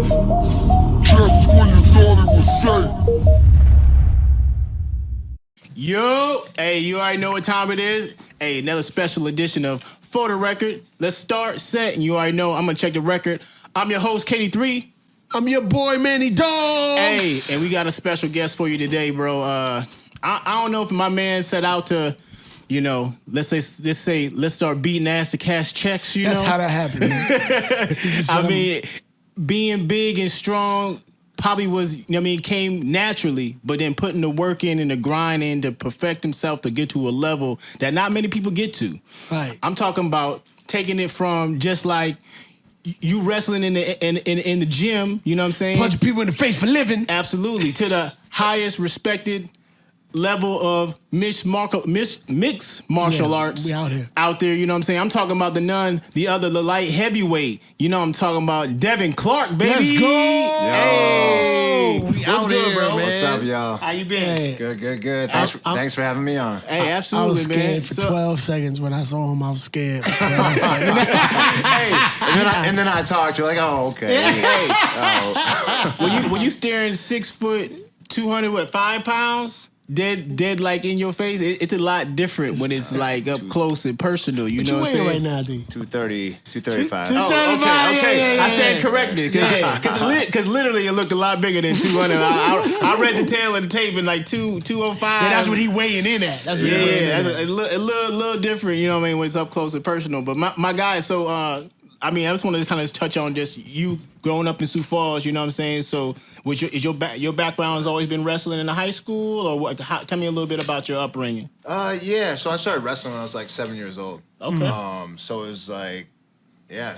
Just when you thought it was safe. Yo, hey, you already know what time it is. Hey, another special edition of For the Record. Let's start, set, and you already know I'm gonna check the record. I'm your host, KD3. I'm your boy, Manny Dogs. Hey, and we got a special guest for you today, bro. I don't know if my man set out to, you know, let's start beating ass to cash checks. That's how that happened. I mean, being big and strong probably was, came naturally, but then putting the work in and the grind in to perfect himself to get to a level that not many people get to. Right. I'm talking about taking it from just like you wrestling in the gym, you know what I'm saying? Punching people in the face for living. Absolutely. To the highest respected level of mixed martial arts we out here. Out there, you know what I'm saying? I'm talking about the light heavyweight. You know what I'm talking about? Devin Clark, baby. Let's go. Hey. We out here, bro. What's up, y'all? How you been? Hey. Good. Thanks for having me on. Hey, absolutely, I was scared man. for 12 seconds when I saw him. I was scared. Hey. And then I talked. You're like, oh, okay. Hey. Oh. When you staring 6 foot, 205 pounds, dead like in your face, it's a lot different when it's like up close and personal. You know what I'm saying? Right now, D? 230, 235. Oh, okay. Yeah. I stand corrected because literally it looked a lot bigger than 200. I read the tail of the tape in like 205. Yeah, that's what he weighing in at. That's what that's a little different. You know what I mean, when it's up close and personal. But my guy, so I just wanted to kind of touch on just you growing up in Sioux Falls. You know what I'm saying? So, your background has always been wrestling in the high school, or what? Tell me a little bit about your upbringing. Yeah. So I started wrestling when I was like 7 years old. Okay. So it was like, yeah,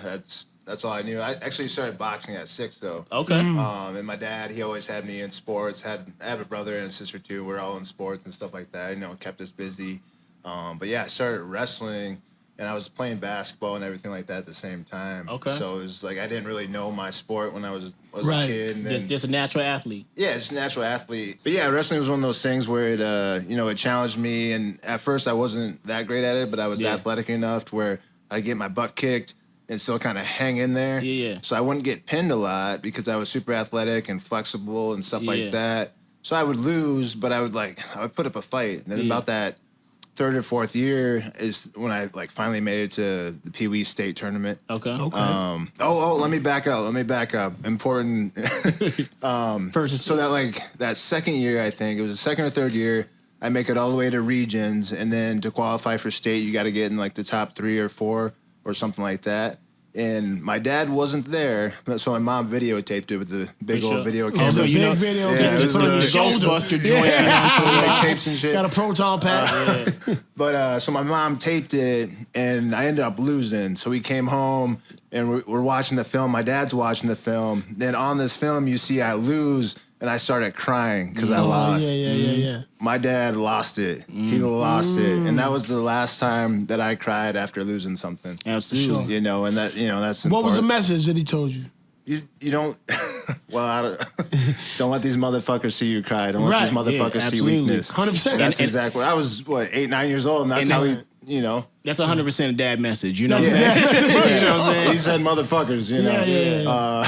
that's all I knew. I actually started boxing at 6 though. Okay. And my dad, he always had me in sports. I have a brother and a sister too. We're all in sports and stuff like that. You know, kept us busy. But yeah, I started wrestling. And I was playing basketball and everything like that at the same time. Okay. So it was like I didn't really know my sport when I was a kid. And then, just a natural athlete. Yeah, it's a natural athlete. But yeah, wrestling was one of those things where it it challenged me. And at first I wasn't that great at it, but I was athletic enough to where I'd get my butt kicked and still kind of hang in there. Yeah. So I wouldn't get pinned a lot because I was super athletic and flexible and stuff like that. So I would lose, but I would put up a fight. And then about that third or fourth year is when I like finally made it to the Pee Wee state tournament. Okay. Let me back up. Important. First, so that second year, I think it was the second or third year, I make it all the way to regions, and then to qualify for state, you got to get in like the top 3 or 4 or something like that. And my dad wasn't there, so my mom videotaped it with the big old video camera. Big video. Yeah, it was the Ghostbuster joint. like tapes and shit. Got a proton pack. But so my mom taped it, and I ended up losing. So we came home, and we're watching the film. My dad's watching the film. Then on this film, you see I lose, and I started crying because I lost. Yeah. My dad lost it. He lost it, and that was the last time that I cried after losing something. Absolutely. You know, and that's important. What was the message that he told you? You don't. Well, don't let these motherfuckers see you cry. Don't let these motherfuckers see weakness. 100%. That's exactly. I was 8, 9 years old, and that's how he. You know, that's 100% a dad message. You know what I'm saying? You know what I'm saying? He said motherfuckers. You know.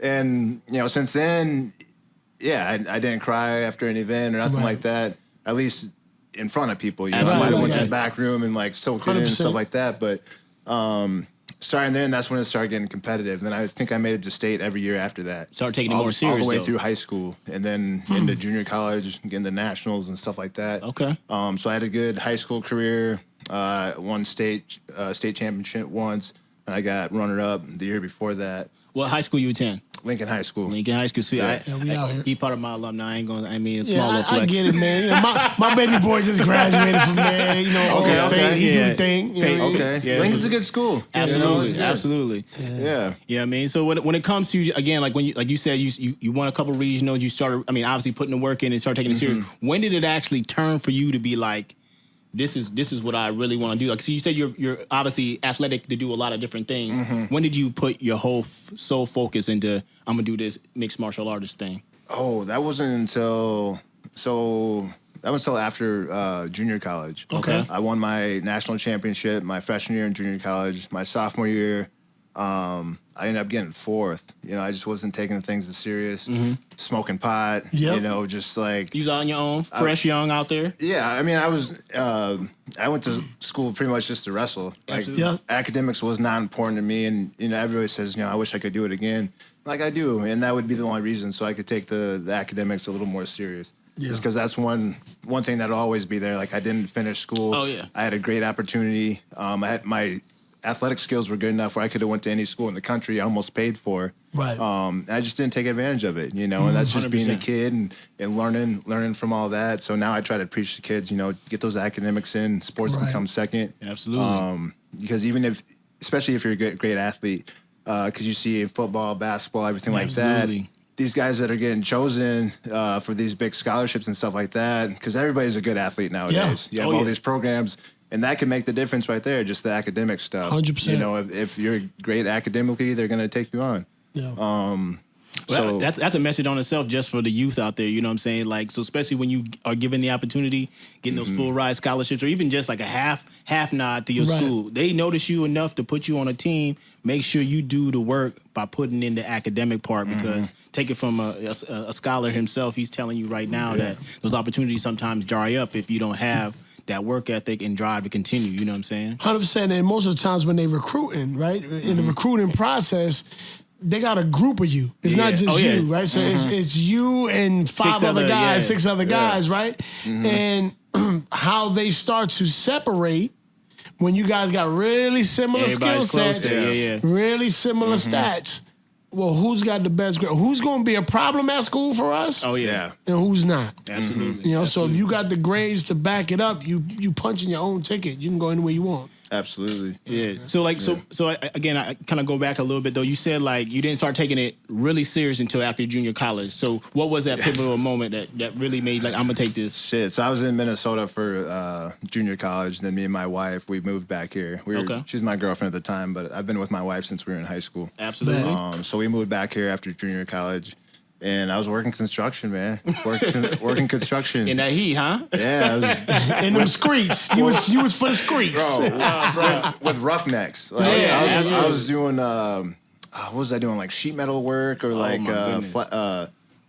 And since then, I didn't cry after an event or nothing like that. At least in front of people. You know, I might have went to the back room and like soaked it in and stuff like that. But starting then, that's when it started getting competitive. And then I think I made it to state every year after that. Started taking it more serious, all the way through high school, and then into junior college, getting the nationals and stuff like that. Okay. So I had a good high school career. Won state championship once, and I got runner up the year before that. What high school you attend? Lincoln High School. See, we out here. He part of my alumni. It's small little flex. I get it, man. My baby boy just graduated from there. You know, state. He do the thing. Okay. Lincoln's a good school. Absolutely. Yeah. Yeah, I mean, so when it comes to, again, like you said, you won a couple regionals. You started, obviously putting the work in and started taking it serious. When did it actually turn for you to be like, this is what I really want to do? Like, so you said you're obviously athletic to do a lot of different things. When did you put your whole sole focus into, I'm gonna do this mixed martial artist thing? Oh, that wasn't until after junior college. Okay. I won my national championship my freshman year in junior college. My sophomore year, I ended up getting 4th. You know, I just wasn't taking things as serious. Smoking pot. Yep. You know, just like You was on your own, fresh, young out there. yeah. I mean, I went to school pretty much just to wrestle. Like academics was not important to me, and you know, everybody says, you know, I wish I could do it again. Like I do, and that would be the only reason, so I could take the academics a little more serious. Just because that's one thing that'll always be there. Like I didn't finish school. Oh yeah. I had a great opportunity. I had my athletic skills were good enough where I could have went to any school in the country I almost paid for. Right. I just didn't take advantage of it, you know, and that's just 100%. being a kid and learning from all that. So now I try to preach to kids, you know, get those academics in. Sports can come second. Absolutely. Because especially if you're a great athlete, because you see in football, basketball, everything like that, these guys that are getting chosen for these big scholarships and stuff like that, because everybody's a good athlete nowadays. You have all these programs. And that can make the difference right there, just the academic stuff. 100%. You know, if you're great academically, they're going to take you on. Yeah. So that's a message on itself just for the youth out there, you know what I'm saying? Like, so especially when you are given the opportunity, getting those full ride scholarships or even just like a half nod to your school. They notice you enough to put you on a team. Make sure you do the work by putting in the academic part because take it from a scholar himself, he's telling you right now that those opportunities sometimes dry up if you don't have that work ethic and drive to continue, you know what I'm saying? 100%. And most of the times when they recruiting, right, in the recruiting process, they got a group of you. It's not just you, right? So it's you and six other guys, right? And how they start to separate when you guys got really similar skill sets, really similar stats. Well, who's got the best grade? Who's going to be a problem at school for us? Oh, yeah. And who's not? Absolutely. You know, so if you got the grades to back it up, you punching your own ticket. You can go anywhere you want. Absolutely. Yeah. So again, I kind of go back a little bit though. You said like you didn't start taking it really serious until after junior college. So what was that pivotal moment that really made like I'm gonna take this? Shit. So I was in Minnesota for junior college. Then me and my wife, we moved back here. She's my girlfriend at the time, but I've been with my wife since we were in high school. Absolutely. So we moved back here after junior college. And I was working construction, man. Working construction. In that heat, huh? Yeah. I was, in them streets. You was for the streets. Bro, with roughnecks. Like, I was doing, what was I doing? Like sheet metal work or like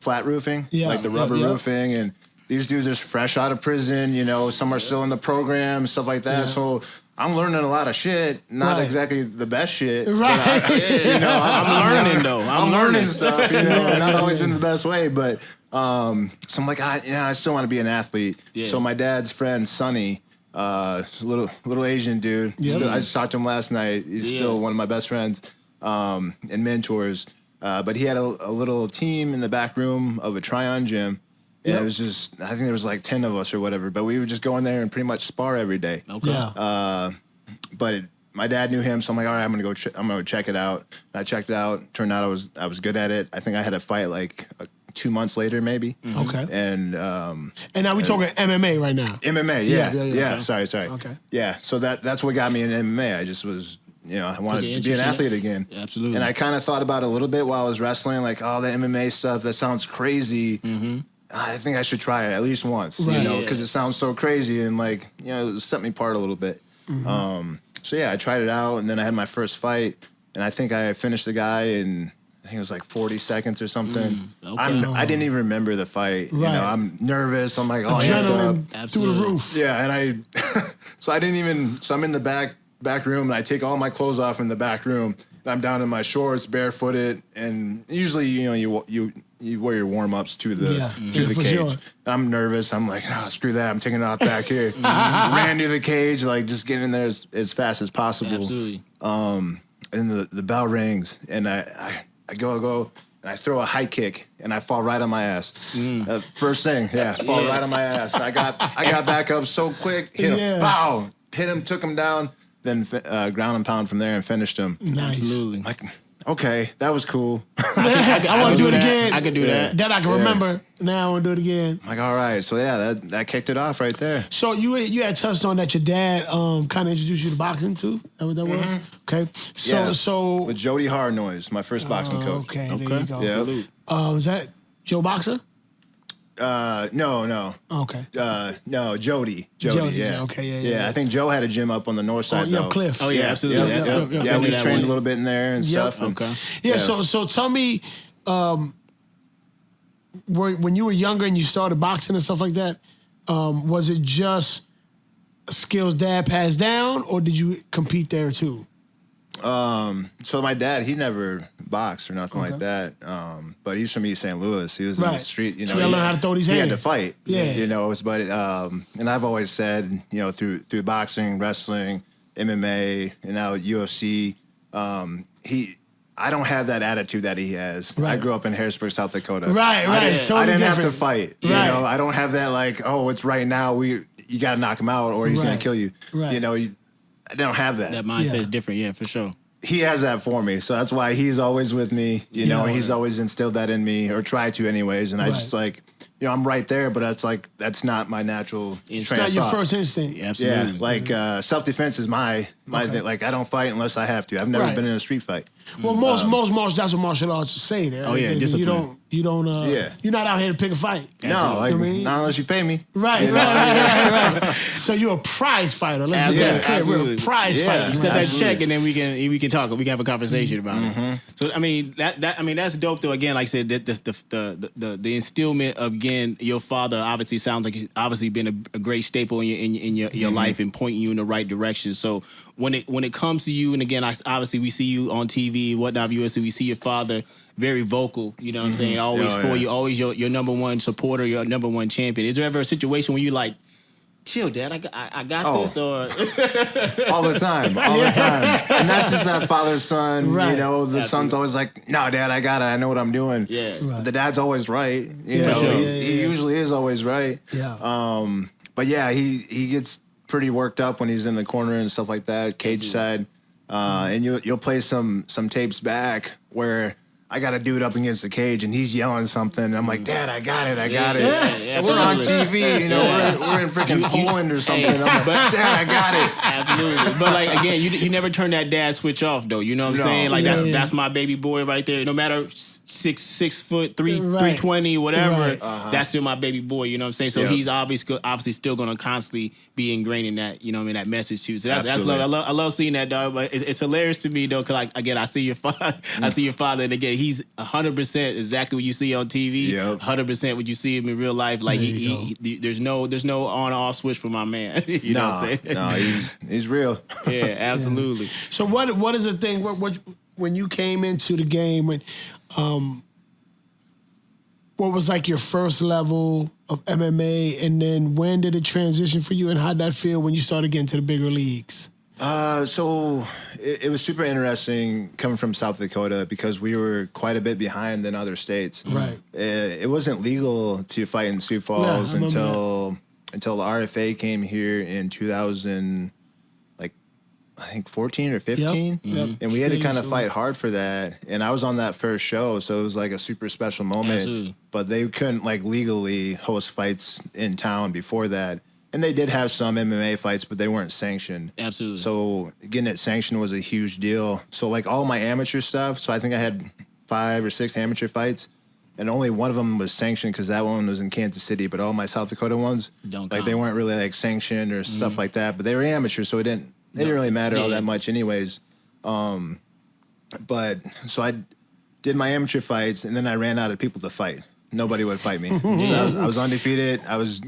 flat roofing? Yeah. Like the rubber roofing. And these dudes are fresh out of prison, you know, some are still in the program, stuff like that. Yeah. So I'm learning a lot of shit, not exactly the best shit. Right. I'm learning though. I'm learning stuff, you know, not always in the best way, but so I'm like, I still want to be an athlete. Yeah. So my dad's friend, Sonny, little Asian dude, I just talked to him last night. He's still one of my best friends and mentors. But he had a little team in the back room of a Tryon gym. And it was just, I think there was like 10 of us or whatever, but we would just go in there and pretty much spar every day. Okay. Yeah. But my dad knew him, so I'm like, all right, I'm gonna go check it out. And I checked it out. Turned out I was good at it. I think I had a fight like 2 months later, maybe. Okay. And now we talking MMA right now. MMA, yeah. Okay. Sorry. Okay. Yeah. So that's what got me in MMA. I just was. You know, I wanted to be an athlete again. Yeah, absolutely. And I kind of thought about it a little bit while I was wrestling, like, oh, the MMA stuff, that sounds crazy. I think I should try it at least once, you know, because it sounds so crazy and like, you know, it set me apart a little bit. So yeah, I tried it out and then I had my first fight and I think I finished the guy in, I think it was like 40 seconds or something. I didn't even remember the fight. You know, I'm nervous. I'm like, oh, adrenaline through the roof. Yeah, and so I'm in the back room and I take all my clothes off in the back room and I'm down in my shorts, barefooted, and usually, you know, you wear your warm-ups to the cage. Sure. I'm nervous. I'm like, screw that. I'm taking it out back here. Ran to the cage, like just getting in there as fast as possible. Absolutely. And the bell rings, and I go, and I throw a high kick, and I fall right on my ass. First thing, fall right on my ass. I got back up so quick, hit him, pow, hit him, took him down, then ground and pound from there and finished him. Nice. Absolutely. Like, okay, that was cool. I want to do it again. I can do that. That I can remember. Now I want to do it again. I'm like, all right. So yeah, that kicked it off right there. So you had touched on that your dad kind of introduced you to boxing too. Is that what that was? Okay. So with Jody Hardnoise, my first boxing coach. Okay. There you go. Yeah. Salute. Was that Joe Boxer? No. Okay. No, Jody, yeah. Okay, yeah. I think Joe had a gym up on the north side, though. Cliff. Oh, yeah, absolutely. Yeah, we trained a little bit in there and stuff. Okay. Yeah, so tell me, when you were younger and you started boxing and stuff like that, was it just skills dad passed down, or did you compete there too? So my dad, he never boxed or nothing like that. But he's from East St. Louis. He was in the street, So he learned how to throw these hands. He had to fight. Yeah. But and I've always said, through boxing, wrestling, MMA, and now UFC, I don't have that attitude that he has. Right. I grew up in Harrisburg, South Dakota. Right. I didn't have to fight. Right. I don't have that it's right now. You got to knock him out or he's going to kill you. Right. I don't have that. That mindset is different, yeah, for sure. He has that for me, so that's why he's always with me. He's always instilled that in me, or tried to, anyways. And I just I'm right there, but that's not my natural. It's not your first instinct. Yeah, absolutely. Yeah, self defense is my thing. Like, I don't fight unless I have to. I've never been in a street fight. Well, most that's what martial arts say there. Oh yeah, discipline. You don't. You're not out here to pick a fight. No, not unless you pay me. Right. So you're a prize fighter. Let's get that clear. We're a prize fighter. You set that check, and then we can talk. We can have a conversation about it. So that's dope though. Again, like I said, the instillment of your father obviously sounds like he's obviously been a great staple in your life and pointing you in the right direction. So when it comes to you, and again, obviously we see you on TV, whatnot, USA, we see your father very vocal. You know what I'm saying? Always for you, always your number one supporter, your number one champion. Is there ever a situation where you like, chill, Dad, I got this, or all the time, and that's just that father-son. Right. The son's always like, "No, Dad, I got it. I know what I'm doing." Yeah, but the dad's always right. He usually is always right. Yeah. But yeah, he gets pretty worked up when he's in the corner and stuff like that, cage side. And you'll play some tapes back where I got a dude up against the cage and he's yelling something. And I'm like, Dad, I got it. Yeah, we're on TV, we're in freaking Poland or something. I'm like, Dad, I got it. Absolutely. But like, again, you never turn that dad switch off though. You know what I'm saying? Like that's my baby boy right there. No matter 6 foot 320, whatever, that's still my baby boy. You know what I'm saying? So he's obviously still gonna constantly be ingrained in that. You know what I mean? That message too. So that's love. I love seeing that, dog. But it's hilarious to me though, because again, I see your father, and again, he's 100% exactly what you see on TV. 100% what you see him in real life. Like there's no on off switch for my man. You know what I'm saying? No, he's real. Yeah, absolutely. So what is the thing? What when you came into the game, what was like your first level of MMA, and then when did it transition for you, and how'd that feel when you started getting to the bigger leagues? So it was super interesting coming from South Dakota because we were quite a bit behind than other states. Right. It wasn't legal to fight in Sioux Falls until the RFA came here in 2000, I think 14 or 15. And we had to kind of fight hard for that. And I was on that first show, so it was like a super special moment. Absolutely. But they couldn't legally host fights in town before that. And they did have some MMA fights, but they weren't sanctioned. Absolutely. So getting it sanctioned was a huge deal. So all my amateur stuff, so I think I had 5 or 6 amateur fights, and only one of them was sanctioned because that one was in Kansas City. But all my South Dakota ones, they weren't really sanctioned or stuff like that. But they were amateur, so it didn't really matter all that much anyways. But so I did my amateur fights, and then I ran out of people to fight. Nobody would fight me. So I was undefeated. I was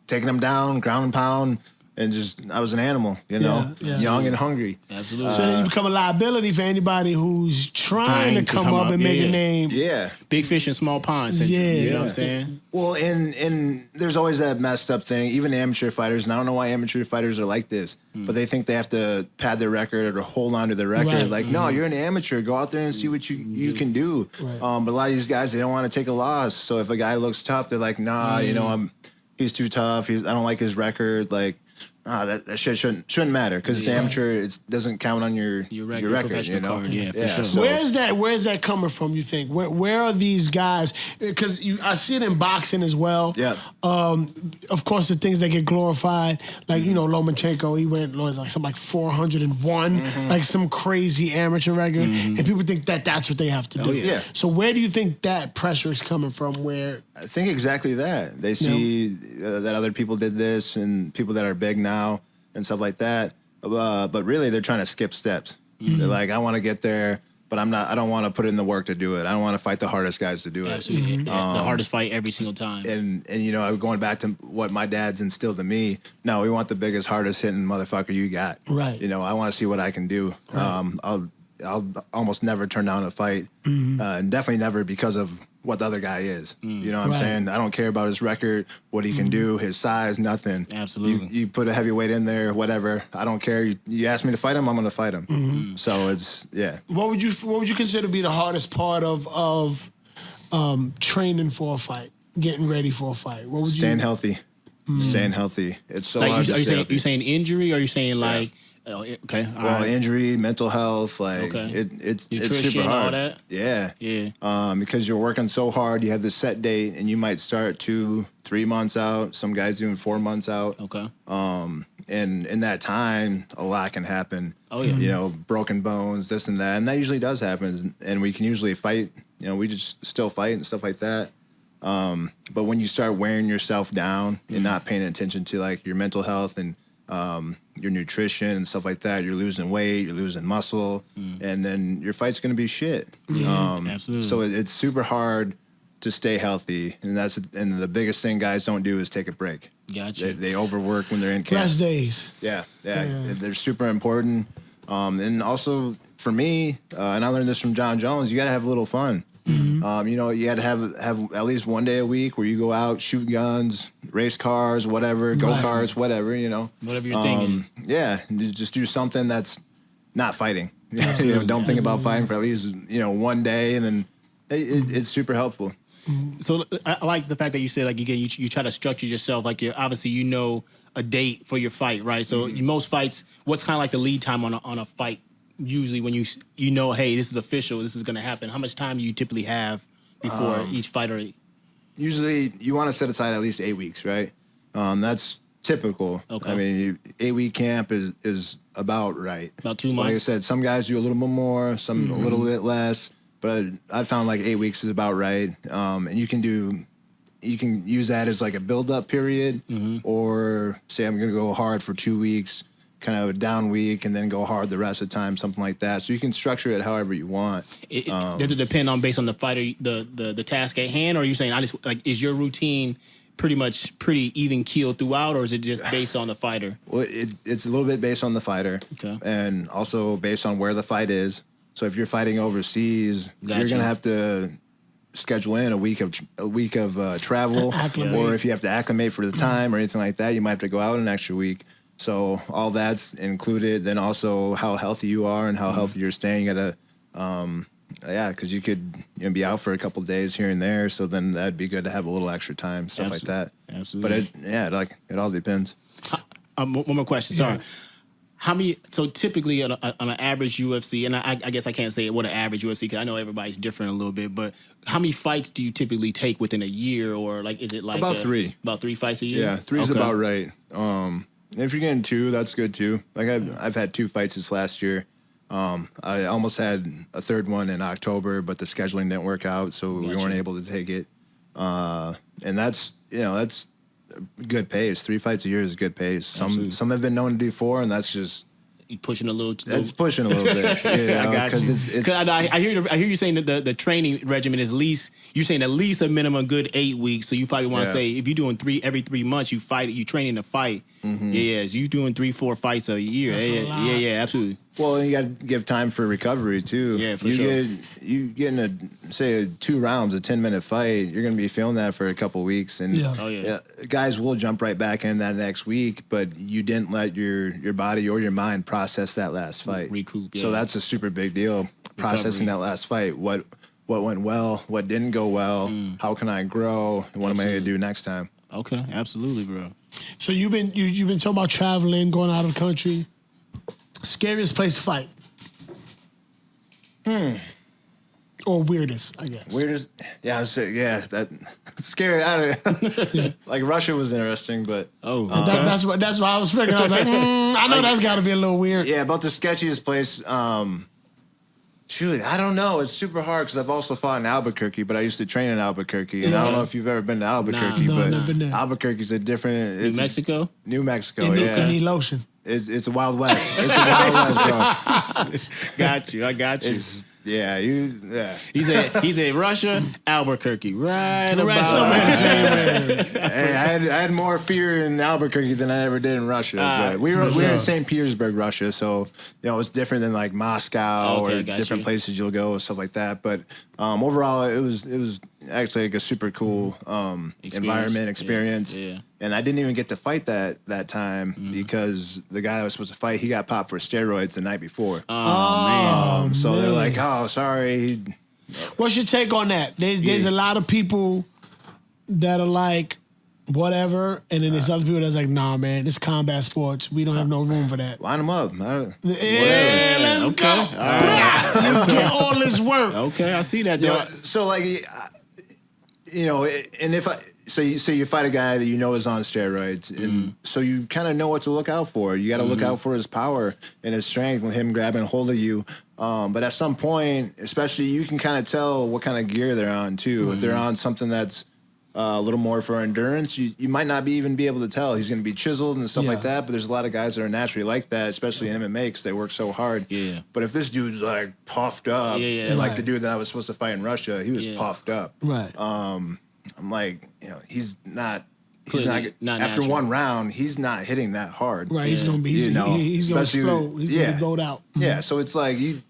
taking them down, ground and pound, and I was an animal, young and hungry. Absolutely. So then you become a liability for anybody who's trying to come up and make a name. Yeah. Big fish in small ponds. You know what I'm saying? Well, and there's always that messed up thing, even amateur fighters, and I don't know why amateur fighters are like this, but they think they have to pad their record or hold on to their record. Right. No, you're an amateur. Go out there and see what you can do. Right. But a lot of these guys, they don't want to take a loss. So if a guy looks tough, they're like, nah, he's too tough. I don't like his record. that shit shouldn't matter because it's amateur. It doesn't count on your record. Professional card, for sure. So, where's that coming from? You think where are these guys? Because I see it in boxing as well. Yeah. Of course, the things that get glorified, like Lomachenko, he went something like 401, like some crazy amateur record, and people think that's what they have to do. Oh, yeah. So where do you think that pressure is coming from? Where I think exactly that they see that other people did this and people that are big now and stuff like that, but really they're trying to skip steps. They're like, I want to get there, but I don't want to put in the work to do it. I don't want to fight the hardest guys to do it. Absolutely. The hardest fight every single time. And going back to what my dad's instilled in me, no, we want the biggest, hardest hitting motherfucker you got. Right. I want to see what I can do. Right. I'll almost never turn down a fight, and definitely never because of what the other guy is. You know what I'm saying? I don't care about his record, what he can do, his size, nothing. Absolutely. You put a heavyweight in there, whatever. I don't care. You ask me to fight him, I'm going to fight him. So it's, What would you consider to be the hardest part of training for a fight, getting ready for a fight? What would Staying healthy. Staying healthy. It's so like hard to stay healthy. you saying injury, or are you saying like... Okay. Well, injury, mental health, like it's super hard. All that? Yeah. Because you're working so hard, you have this set date, and you might start 2-3 months out. Some guys even 4 months out. Okay. And in that time, a lot can happen. Oh yeah. Broken bones, this and that, and that usually does happen. And we can usually fight. We just still fight and stuff like that. But when you start wearing yourself down and not paying attention to like your mental health and your nutrition and stuff like that, you're losing weight, you're losing muscle, and then your fight's going to be shit. Absolutely. So it's super hard to stay healthy, and the biggest thing guys don't do is take a break. Gotcha. They overwork when they're in camp. rest days? Yeah. They're super important. And also for me, and I learned this from John Jones, you got to have a little fun. You got to have at least one day a week where you go out, shoot guns, race cars, whatever, go-karts, whatever, Whatever you're thinking. Yeah, just do something that's not fighting. Don't think about fighting for at least, one day, and then it's super helpful. So I like the fact that you said, like, again, you try to structure yourself, like, obviously a date for your fight, right? So most fights, what's kind of like the lead time on a fight? Usually when hey, this is official, this is going to happen. How much time do you typically have before each fighter? Usually you want to set aside at least 8 weeks, right? That's typical. Okay. I mean, 8-week camp is about right. About 2 months. Like I said, some guys do a little bit more, some a little bit less, but I found like 8 weeks is about right. And you can use that as like a build-up period, or say I'm going to go hard for 2 weeks, kind of a down week, and then go hard the rest of the time, something like that. So you can structure it however you want. Does it depend on based on the fighter, the task at hand, or are you saying is your routine pretty even keeled throughout, or is it just based on the fighter? Well, it's a little bit based on the fighter, and also based on where the fight is. So if you're fighting overseas, you're gonna have to schedule in a week of travel, or if you have to acclimate for the time or anything like that, you might have to go out an extra week. So all that's included. Then also how healthy you are and how healthy you're staying. You gotta, because you could be out for a couple of days here and there. So then that'd be good to have a little extra time, stuff like that. Absolutely. But it all depends. One more question. Sorry. How many? So typically on an average UFC, and I guess I can't say what an average UFC because I know everybody's different a little bit. But how many fights do you typically take within a year, or like is it like about 3? About 3 fights a year. Yeah, 3's about right. If you're getting 2, that's good too. Like I've had 2 fights this last year. I almost had a third one in October, but the scheduling didn't work out, so we weren't able to take it. And that's good pace. 3 fights a year is good pace. Some have been known to do 4, and that's just pushing a little. That's pushing a little bit. Because I hear you saying that the training regimen is you're saying at least a minimum good 8 weeks. So you probably want to say if you're doing every 3 months, you training to fight. So you're doing 3-4 fights a year. Yeah, absolutely. Well, and you got to give time for recovery too. Yeah, for sure. You get in 2 rounds, a 10-minute fight. You're going to be feeling that for a couple weeks, and guys will jump right back in that next week. But you didn't let your body or your mind process that last fight. Recoup. Yeah. So that's a super big deal. Processing that last fight. What went well? What didn't go well? How can I grow? And what am I going to do next time? Okay, absolutely, bro. So you've been talking about traveling, going out of the country. Scariest place to fight? Or weirdest, I guess. Weirdest? Yeah, I would say, that scary. Like Russia was interesting, but that's what I was figuring. I was like, I know that's got to be a little weird. Yeah, about the sketchiest place. Shoot, I don't know. It's super hard because I've also fought in Albuquerque, but I used to train in Albuquerque, and I don't know if you've ever been to Albuquerque, but never been there. Albuquerque's a different. New Mexico. New Mexico, You need lotion. It's a Wild West. It's a Wild West, bro. Got you. I got you. He's a Russia, Albuquerque, right Hey, I had more fear in Albuquerque than I ever did in Russia. But we were in St. Petersburg, Russia, so it's different than like Moscow or different places you'll go and stuff like that. But overall, it was actually like a super cool environment experience. Yeah. And I didn't even get to fight that time because the guy I was supposed to fight, he got popped for steroids the night before. Oh, man. So they're like, oh, sorry. What's your take on that? There's a lot of people that are like, whatever, and then there's other people that's like, nah, man, it's combat sports. We don't have no room for that. Line them up. Let's go. All right. Get all this work. Okay, I see that. So like, and if you fight a guy that you know is on steroids, and so you kind of know what to look out for. You got to look out for his power and his strength with him grabbing hold of you. But at some point, especially, you can kind of tell what kind of gear they're on too. If they're on something that's a little more for endurance, you might not even be able to tell. He's going to be chiseled and stuff like that, but there's a lot of guys that are naturally like that, especially in MMA because they work so hard. Yeah. But if this dude's like puffed up, and like the dude that I was supposed to fight in Russia, he was puffed up. Right. I'm like, he's not Not after natural. one round, he's not hitting that hard. Right. He's going to be, he's going to explode. He's going to be blowed out. Yeah. So it's like, it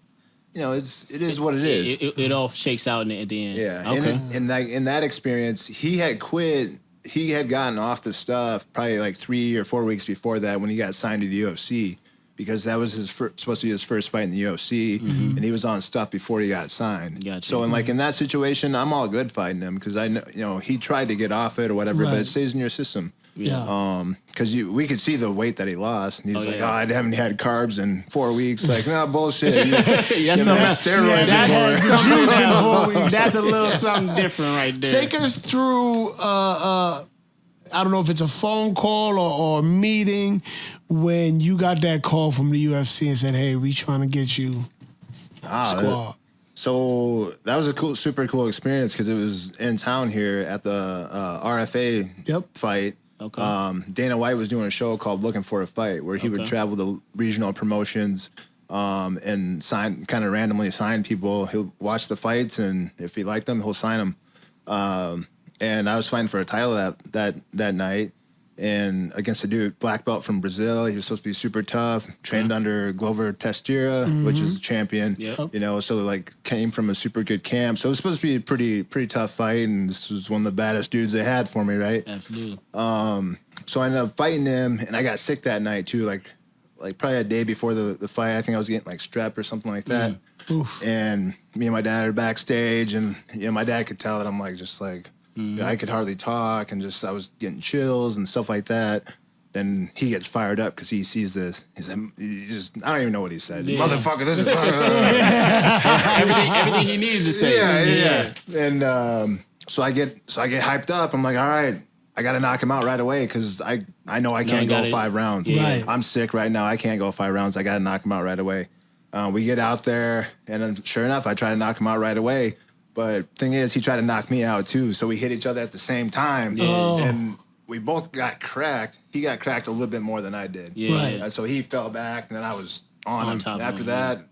is what it is. It all shakes out at the end. Yeah. Okay. And in that experience, he had quit. He had gotten off the stuff probably like 3 or 4 weeks before that when he got signed to the UFC because that was supposed to be his first fight in the UFC, and he was on stuff before he got signed. Gotcha. So in that situation, I'm all good fighting him because I know he tried to get off it or whatever, but it stays in your system. Yeah. Because we could see the weight that he lost, and he's like, I haven't had carbs in 4 weeks. Like, no, bullshit. That's steroids. That's a little something different right there. Take us through, I don't know if it's a phone call or a meeting when you got that call from the UFC and said, hey, we trying to get you squad. So that was a super cool experience because it was in town here at the RFA fight. Okay. Dana White was doing a show called Looking for a Fight where he would travel to regional promotions and kind of randomly sign people. He'll watch the fights, and if he liked them, he'll sign them. And I was fighting for a title that night, and against a dude, black belt from Brazil. He was supposed to be super tough, trained under Glover Teixeira, which is a champion. Yep. So like came from a super good camp. So it was supposed to be a pretty tough fight, and this was one of the baddest dudes they had for me, right? Absolutely. So I ended up fighting him, and I got sick that night too, like probably a day before the fight. I think I was getting like strep or something like that. And me and my dad are backstage, and my dad could tell that I'm like just like. I could hardly talk, and I was getting chills and stuff like that. Then he gets fired up because he sees this. He's like, I don't even know what he said. Motherfucker, this is everything he needed to say. Yeah. And so I get hyped up. I'm like, all right, I got to knock him out right away because I know I can't go 5 rounds. Right. I'm sick right now. I can't go 5 rounds. I got to knock him out right away. We get out there, and then sure enough, I try to knock him out right away. But thing is, he tried to knock me out too, so we hit each other at the same time, and we both got cracked. He got cracked a little bit more than I did. So he fell back, and then I was on him. After that,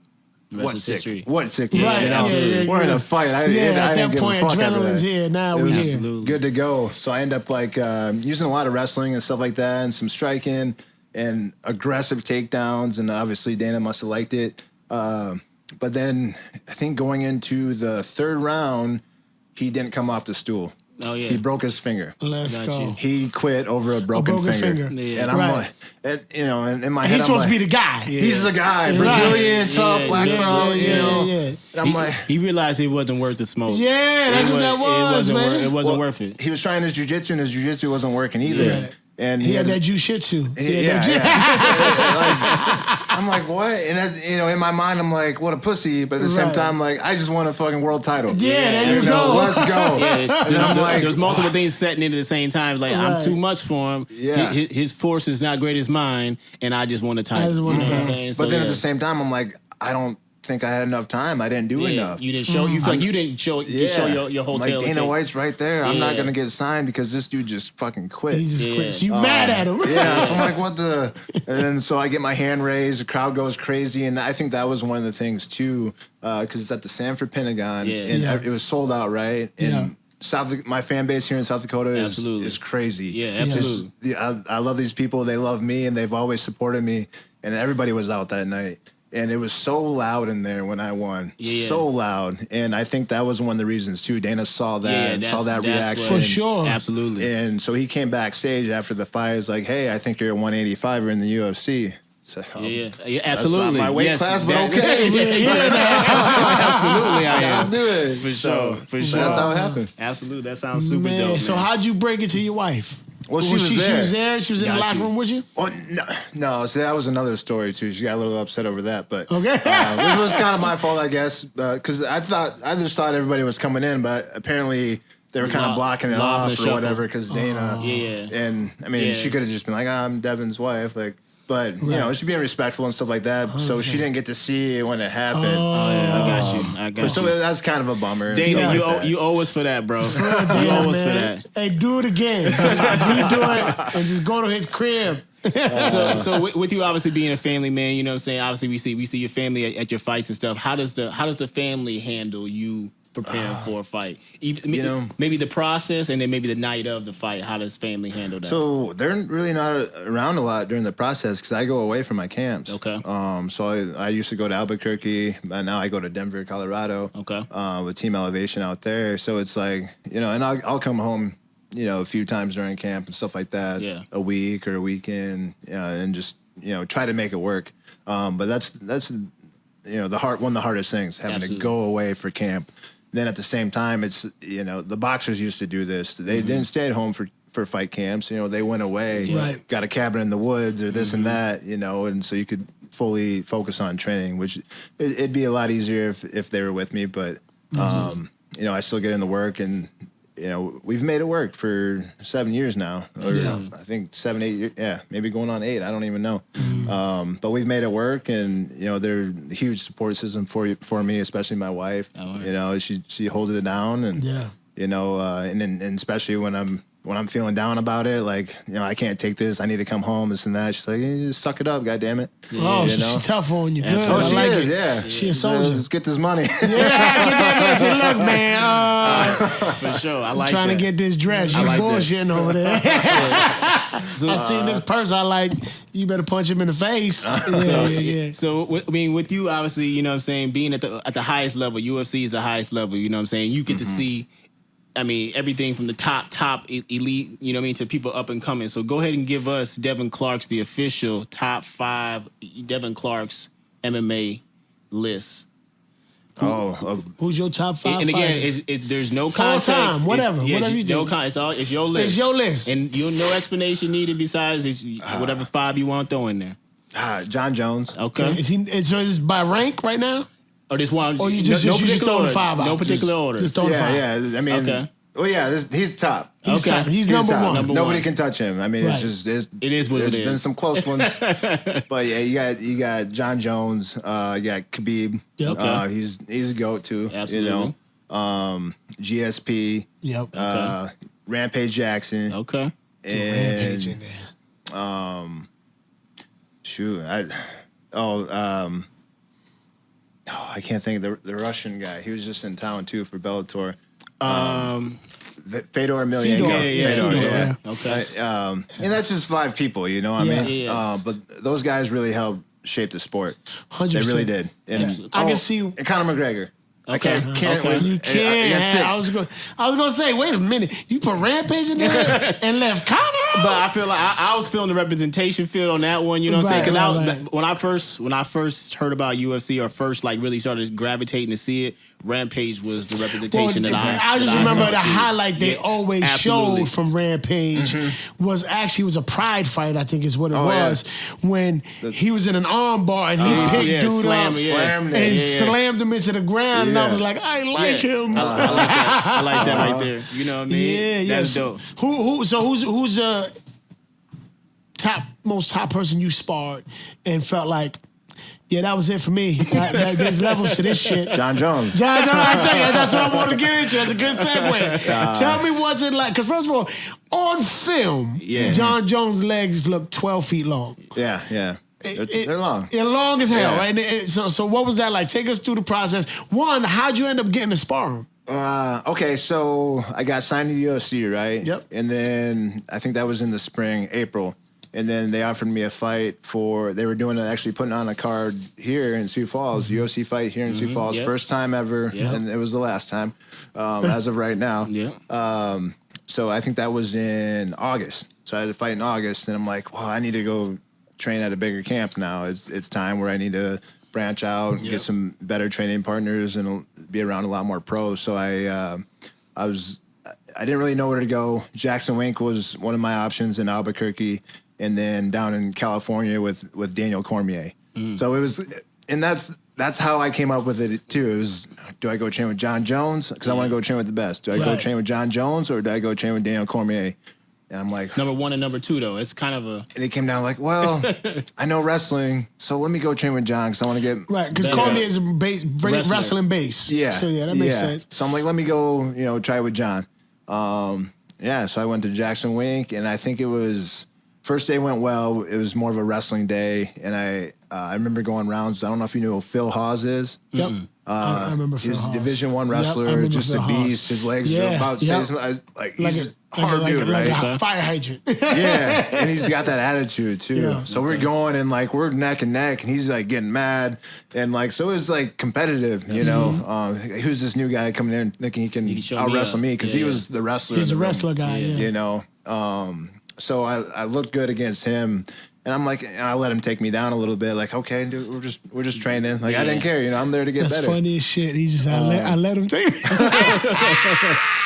what sick? What sick? We're in a fight. I didn't give a fuck after that. Here now. We're here. Good to go. So I end up like using a lot of wrestling and stuff like that, and some striking and aggressive takedowns, and obviously Dana must have liked it. But then I think going into the 3rd round, he didn't come off the stool. Oh, yeah. He broke his finger. Let's go. He quit over a broken finger. Yeah. And I'm like, and in my head, he's supposed to be the guy. He's the guy. Brazilian, tough, black belt, And I'm like... He realized it wasn't worth the smoke. Yeah, that's what that was, man. It wasn't worth it. He was trying his jiu-jitsu, and his jiu-jitsu wasn't working either. Yeah. And he had that jiu-jitsu. I'm like, what? And in my mind, I'm like, what a pussy. But at the same time, like, I just won a fucking world title. Yeah, there you go. Let's go. And I'm like, there's multiple things setting into the same time. Like, I'm too much for him. Yeah. His force is not great as mine, and I just won a title. You know what I'm saying? But then at the same time, I'm like, I don't think I had enough time. I didn't do enough. You didn't show. You feel like you didn't show. You show your whole tail. Like Dana White's right there. I'm not gonna get signed because this dude just fucking quit. He just quit. So you mad at him? Yeah. So I'm like, what the? And then so I get my hand raised. The crowd goes crazy, and I think that was one of the things too, because it's at the Sanford Pentagon, and it was sold out, right? And my fan base here in South Dakota is crazy. Yeah, absolutely. I love these people. They love me, and they've always supported me. And everybody was out that night. And it was so loud in there when I won. So loud. And I think that was one of the reasons, too. Dana saw that, saw that reaction. For sure. Absolutely. And so he came backstage after the fight. He was like, hey, I think you're at 185. You're in the UFC. So, absolutely. That's not my weight class, but okay. Absolutely, I am. I'll do it. For sure. That's how it happened. Absolutely. That sounds super dope, man. So how'd you break it to your wife? Well, she was there. She was there? She was in the locker room with you? Oh, no. So that was another story, too. She got a little upset over that. But okay. Which was kind of my fault, I guess. Because I just thought everybody was coming in, but apparently they were kind of blocking it off or whatever because Dana. And, I mean, she could have just been like, I'm Devin's wife. Like, but, you know, she's being respectful and stuff like that. Okay. So she didn't get to see it when it happened. I got you. So that's kind of a bummer. Dana, you owe us for that, bro. You owe us for that. Hey, do it again. Redo it and just go to his crib. So with you obviously being a family man, you know what I'm saying? Obviously we see your family at your fights and stuff. How does the family handle you preparing for a fight? Maybe the process and then maybe the night of the fight. How does family handle that? So they're really not around a lot during the process because I go away from my camps. Okay. So I used to go to Albuquerque, but now I go to Denver, Colorado. Okay. With Team Elevation out there. So it's like, and I'll come home, a few times during camp and stuff like that. Yeah. A week or a weekend, and just, try to make it work. But that's one of the hardest things, having to go away for camp. Then at the same time, it's, the boxers used to do this. They didn't stay at home for fight camps. They went away, got a cabin in the woods or this and that, and so you could fully focus on training, which it'd be a lot easier if they were with me. But, I still get into work and, we've made it work for 7 years now. Or I think 7, 8 years. Yeah, maybe going on 8. I don't even know. But we've made it work, and they're a huge support system for me, especially my wife. She holds it down, and and especially when I'm feeling down about it, like, I can't take this, I need to come home, this and that. She's like, just suck it up, goddammit. She's tough on you. Good. Oh, she like is, it. yeah. She a soldier. Let's get this money. Get that message. Look, man. For sure. I like trying that. to get this dress. You bullshitting over there. I seen this person. I like, you better punch him in the face. So, with you, obviously, you know what I'm saying, being at the highest level, UFC is the highest level, you know what I'm saying? You get to see, everything from the top elite, to people up and coming. So go ahead and give us Devin Clark's, the official top 5 Devin Clark's MMA list. Who's your top 5? And again, there's no context. Time, whatever you do. It's your list. It's your list. And no explanation needed besides whatever 5 you want to throw in there. John Jones. Okay. So is it by rank right now? Or this one? Or you just throwing 5 out? No particular order. Just throwing 5. Yeah. I mean, okay. Well, yeah, he's top. He's number top. one. Nobody can touch him. I mean, it is what it is. There's been some close ones, but yeah, you got John Jones. You got Khabib. Yep. He's a goat too. Absolutely. GSP. Yep. Rampage Jackson. Okay. And Rampage in there. I can't think of the Russian guy. He was just in town too for Bellator. Fedor Emelianenko. Fedor. Okay. And that's just 5 people, I mean? Yeah. But those guys really helped shape the sport. 100%. They really did. And I can see. And Conor McGregor. Okay. You can't. I was going to say, wait a minute. You put Rampage in there and left Conor I feel like I was feeling the representation field on that one. You know what I'm saying? Because when I first heard about UFC or first like really started gravitating to see it, Rampage was the representation I just remember the highlight they always showed from Rampage was a pride fight. I think is what it was when he was in an arm bar and he picked dude up and slammed him into the ground, and I was like, I like him. I like that right there. You know what I mean? Yeah, that's dope. Who's the most top person you sparred and felt like, yeah, that was it for me. There's levels to this shit. John Jones. I tell you, that's what I want to get into. That's a good segue. Tell me what's it like? Because first of all, on film, John Jones' legs look 12 feet long. Yeah. They're long. They're long as hell, right? So what was that like? Take us through the process. One, how'd you end up getting to spar him? Okay, so I got signed to the UFC, right? Yep. And then I think that was in the spring, April. And then they offered me a fight they were actually putting on a card here in Sioux Falls, UFC fight here in Sioux Falls. First time ever, and it was the last time, as of right now. So I think that was in August. So I had to fight in August, and I'm like, well, I need to go train at a bigger camp now. It's time where I need to branch out, get some better training partners, and be around a lot more pros. So I didn't really know where to go. Jackson Wink was one of my options in Albuquerque, and then down in California with Daniel Cormier. So it was, and that's how I came up with it too. It was, do I go train with John Jones? Because I want to go train with the best. Do I go train with John Jones, or do I go train with Daniel Cormier? And I'm like, number one and number two though. It's kind of a. And it came down like, well, I know wrestling, so let me go train with John because I want to get because Cormier is wrestling base. Yeah, so that makes sense. So I'm like, let me go, try with John. So I went to Jackson Wink, and I think it was first day went well. It was more of a wrestling day, and I remember going rounds. I don't know if you knew who Phil Hawes is. Yep. I remember Phil Hawes. He was a Division I wrestler, just a beast. His legs are about he's a hard dude, right? Like a fire hydrant. Yeah, and he's got that attitude too. Yeah. So we're going and we're neck and neck, and he's getting mad, and so it's competitive, who's this new guy coming in thinking he can out wrestle me because he was the wrestler. He's a wrestler guy, So I looked good against him. And I'm like, I let him take me down a little bit. Okay, dude, we're just training. I didn't care. I'm there to get better. That's funny as shit. He just I let him take me.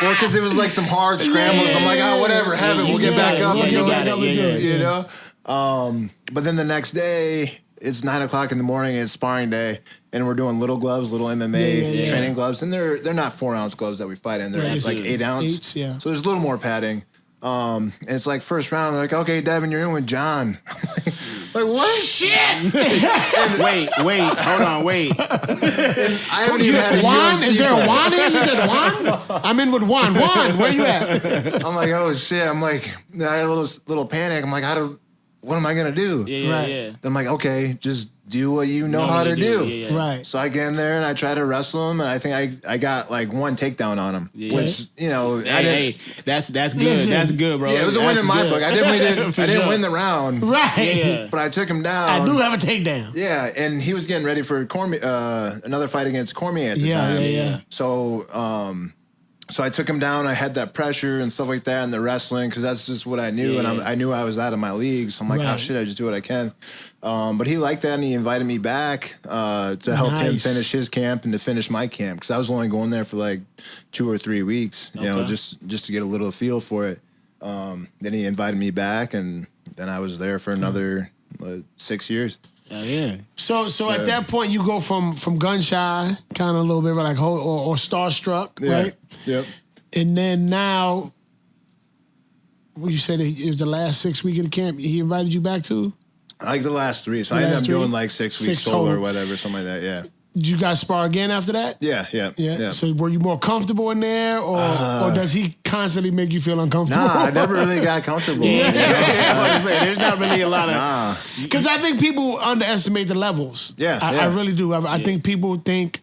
Well, because it was some hard scrambles. I'm like, whatever, have it. We'll get back up and go. But then the next day, it's 9:00 in the morning. It's sparring day, and we're doing little gloves, little MMA training gloves, and they're not 4-ounce gloves that we fight in. They're 8 ounce. So there's a little more padding. And it's first round, they're okay, Devin, you're in with John. What? Shit! wait, hold on, wait. I haven't even had a Juan? UFC Is there fight. a Juan in? You said Juan? I'm in with Juan. Juan, where you at? I'm oh shit. I had a little panic. I'm what am I gonna do? Yeah. I'm okay, just do what you know how to do. Right. So I get in there and I try to wrestle him, and I think I got one takedown on him, which hey, that's good. That's good, bro. Yeah, it was a win in my book. I definitely didn't win the round, right? But I took him down. I do have a takedown. Yeah, and he was getting ready for another fight against Cormier at the time. Yeah. So I took him down. I had that pressure and stuff like that in the wrestling because that's just what I knew, and I knew I was out of my league. So I'm oh shit, I just do what I can. But he liked that, and he invited me back to help him finish his camp and to finish my camp because I was only going there for 2 or 3 weeks, just to get a little feel for it. Then he invited me back, and then I was there for another 6 years. Yeah. So at that point, you go from gun shy, kind of a little bit or starstruck, right? Yep. And then now, you said it was the last 6 weeks of the camp. He invited you back to? The last 3. So I ended up doing 6 weeks total or whatever, something like that. Yeah. Did you guys spar again after that? Yeah. So were you more comfortable in there, or does he constantly make you feel uncomfortable? Nah, I never really got comfortable. There's not really a lot of... Because I think people underestimate the levels. I really do. I think people think...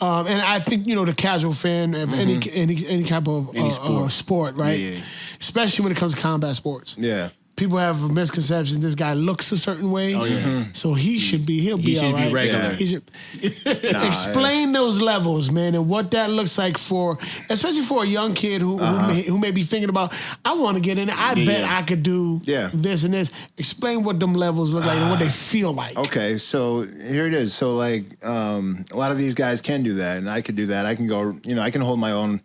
and I think, the casual fan of any type of sport, right? Yeah. Especially when it comes to combat sports. Yeah. people have a misconception this guy looks a certain way. Oh yeah. So he'll be all right. Be regular. Yeah. He should explain those levels, man, and what that looks like for, especially for a young kid who may be thinking about, I want to get in. I bet I could do this and this. Explain what them levels look like and what they feel like. Okay, so here it is. So like a lot of these guys can do that, and I could do that. I can go, I can hold my own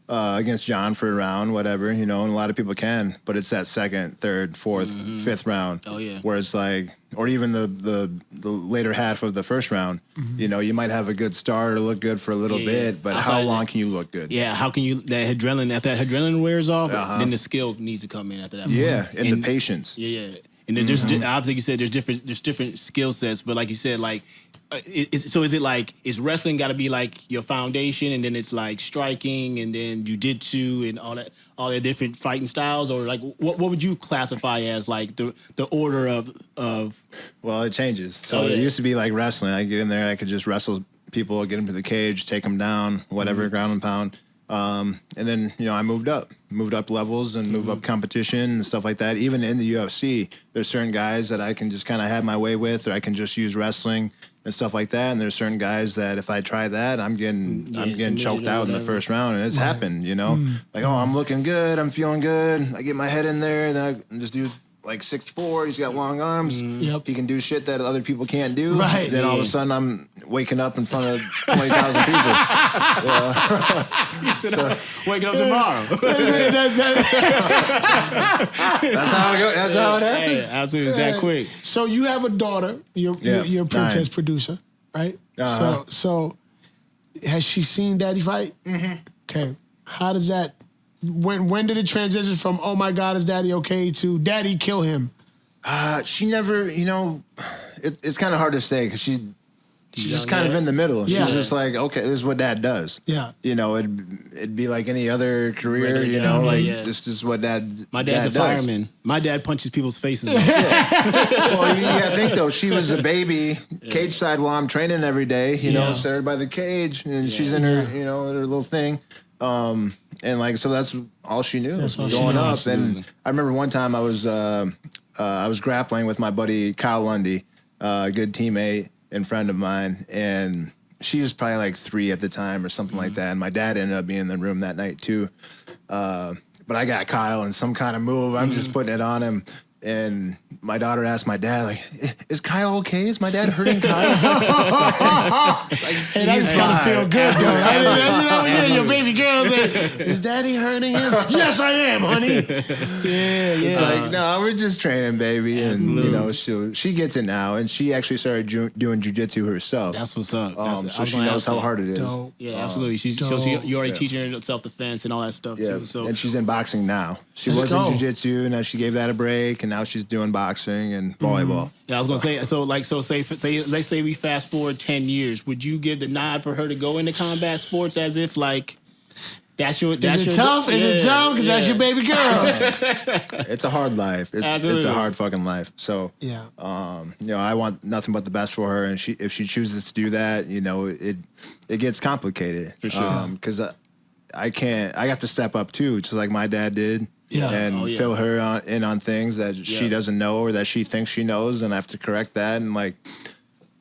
against John for a round, whatever, and a lot of people can, but it's that second, third, fourth, fifth round. Oh yeah. Where it's like, or even the later half of the first round, you might have a good start or look good for a little bit, but how long can you look good? Yeah, how can you, that adrenaline wears off, then the skill needs to come in after that. Yeah, and the patience. Yeah. And then there's obviously you said there's different skill sets, but like you said, like is it like, is wrestling got to be like your foundation, and then it's like striking, and then jiu-jitsu and all that different fighting styles, or like what would you classify as like the order of? Well, it changes. So it used to be like wrestling. I get in there, I could just wrestle people, get them to the cage, take them down, whatever, ground and pound. And then, I moved up levels and move up competition and stuff like that. Even in the UFC, there's certain guys that I can just kind of have my way with, or I can just use wrestling and stuff like that. And there's certain guys that if I try that, I'm getting choked out in the first round. And it's happened, like, oh, I'm looking good. I'm feeling good. I get my head in there. Then this dude's like 6'4", he's got long arms. He can do shit that other people can't do. Right. Then all of a sudden I'm waking up in front of 20,000 people. Waking up tomorrow. That's how it goes. That's how it happens. Hey, absolutely, it's that quick. So you have a daughter. You're a princess producer, right? So has she seen Daddy fight? Okay. How does that? When did it transition from, oh my God, is Daddy okay, to Daddy kill him? She never, it's kind of hard to say because she's just kind of in the middle. Yeah. She's just like, okay, this is what Dad does. Yeah. It'd be like any other career, this is what My dad's a fireman. My dad punches people's faces off. Well, you gotta think though, she was a baby, cage side while I'm training every day, set her by the cage, and she's in her, her little thing. And like, so that's all she knew growing up. Absolutely. And I remember one time I was grappling with my buddy Kyle Lundy, a good teammate and friend of mine, and she was probably like 3 at the time or something like that. And my dad ended up being in the room that night too. But I got Kyle in some kind of move. I'm just putting it on him. And my daughter asked my dad, like, is Kyle okay? Is my dad hurting Kyle? Hey, that just kind of feel good, though. Your baby girl's like, is Daddy hurting him? Yes, I am, honey. It's like, no, we're just training, baby. And, she gets it now. And she actually started doing jiu-jitsu herself. That's what's up. So she knows how hard it is. Dope. Yeah, absolutely. You're already teaching her self-defense and all that stuff, too. So. And she's in boxing now. She was in jiu-jitsu, and now she gave that a break, and now she's doing boxing and volleyball. Yeah, I was gonna say. So let's say we fast forward 10 years. Would you give the nod for her to go into combat sports as if like that's your? Is it tough? Is it tough? Because that's your baby girl. It's a hard life. It's a hard fucking life. So I want nothing but the best for her, and if she chooses to do that, it gets complicated for sure. Because I have to step up too, just like my dad did. And fill her in on things that she doesn't know or that she thinks she knows, and I have to correct that. And like,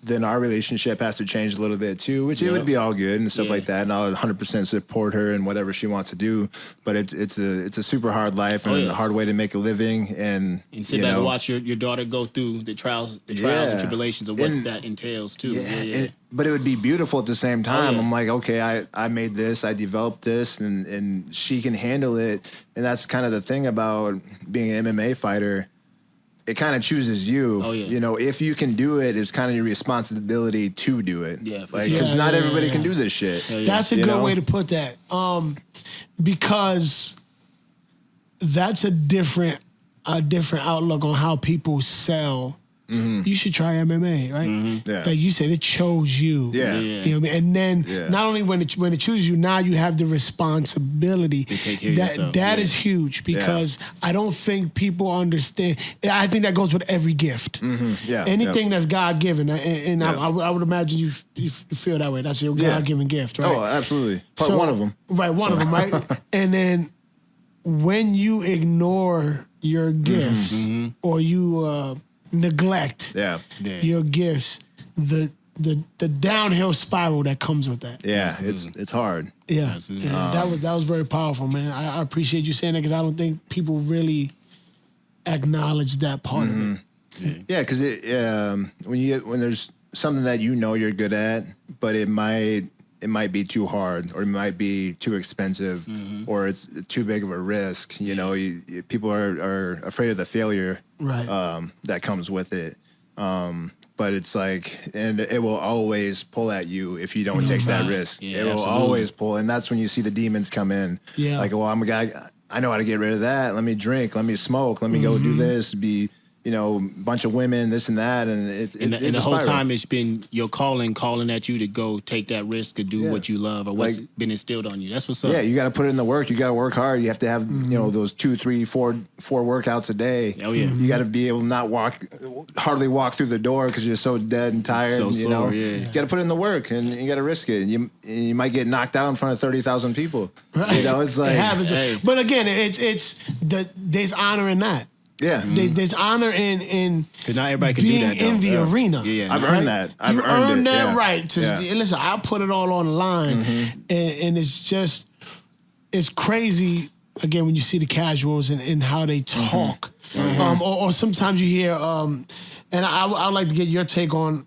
then our relationship has to change a little bit too, which it would be all good and stuff like that. And I'll 100% support her in whatever she wants to do. But it's a super hard life and a hard way to make a living. And sit back and watch your daughter go through the trials and tribulations of what that entails too. But it would be beautiful at the same time. I'm like, okay, I made this, I developed this, and she can handle it. And that's kind of the thing about being an MMA fighter. It kind of chooses you. If you can do it, it's kind of your responsibility to do it. Because not everybody can do this shit. That's a good way to put that. Because that's a different outlook on how people sell. You should try MMA, right? Like you said, it chose you. You know what I mean? And then not only when it chooses you, now you have the responsibility to take care of yourself. That is huge because I don't think people understand. I think that goes with every gift. Anything that's God given, and I would imagine you feel that way. That's your God given gift, right? Oh, absolutely. One of them. Right, one of them, right? And then when you ignore your gifts or you neglect your gifts, the downhill spiral that comes with that. Yeah, it's hard. Yeah, that was very powerful, man. I appreciate you saying that because I don't think people really acknowledge that part of it. Yeah, because when there's something that you know you're good at, but it might be too hard, or it might be too expensive, or it's too big of a risk. You know, people are afraid of the failure that comes with it. But it's like, and it will always pull at you if you don't take that risk. Yeah, it will always pull, and that's when you see the demons come in. Yeah, like, well, I'm a guy. I know how to get rid of that. Let me drink. Let me smoke. Let me go do this. Be, a bunch of women, this and that, and the whole time it's been your calling at you to go take that risk or do what you love or what's been instilled on you. That's what's up. Yeah, you got to put in the work. You got to work hard. You have to have those 2, 3, 4 workouts a day. Oh yeah, you got to be able to hardly walk through the door because you're so dead and tired. So sore, you got to put in the work and you got to risk it. And you might get knocked out in front of 30,000 people. Right. It's like, it happens. But again, there's honor in that. Yeah, there's honor in because not everybody can being do that, though. in the arena. Yeah, I've earned that. I've earned that it. right. Listen, I put it all on the line, and it's crazy. Again, when you see the casuals and how they talk, or sometimes you hear, and I'd like to get your take on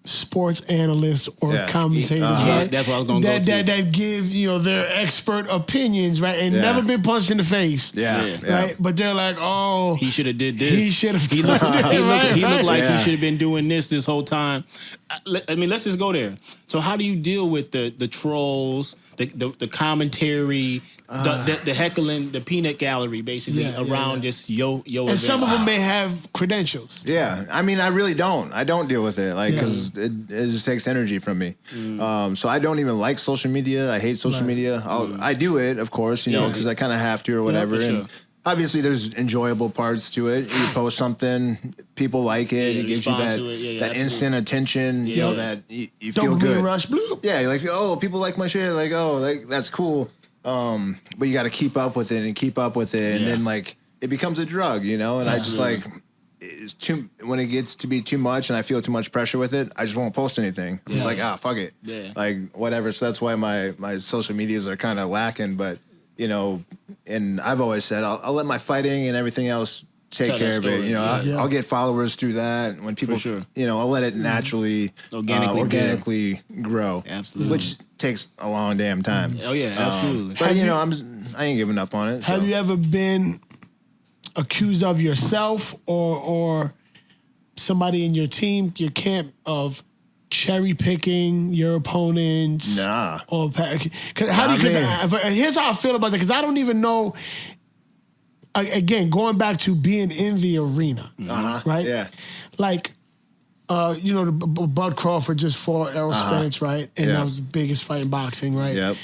sports analysts or commentators, right? That's what I was going to go to. That give their expert opinions, right? And never been punched in the face, right? But they're like, oh, he should have did this. He should have. He looked like he should have been doing this whole time. I mean, let's just go there. So, how do you deal with the trolls, the commentary, the heckling, the peanut gallery, basically around just yo? And events? some of them may have credentials. Yeah, I mean, I really don't. I don't deal with it, because it just takes energy from me. So I don't even like social media. I hate social media. I do it, of course, because I kind of have to or whatever. And obviously, there's enjoyable parts to it. You post something, people like it. It gives you that instant attention. That you feel good. Rush, bloop. Yeah, you're like, oh, people like my shit. Like, oh, that's cool. But you got to keep up with it, and then like it becomes a drug, And I just like. It's too, when it gets to be too much and I feel too much pressure with it, I just won't post anything. It's like, fuck it. Yeah. Like, whatever. So that's why my social medias are kind of lacking. But, and I've always said, I'll let my fighting and everything else take care of it. I'll get followers through that. When people, I'll let it naturally, organically grow. Absolutely. Which takes a long damn time. Oh, yeah, absolutely. But, I ain't giving up on it. Have you ever been accused of yourself or somebody in your team, your camp, of cherry picking your opponents? Nah. Or here's how I feel about that, because I don't even know. Again, going back to being in the arena, right? Yeah. Like, Bud Crawford just fought Errol Spence, right? And that was the biggest fight in boxing, right? Yep.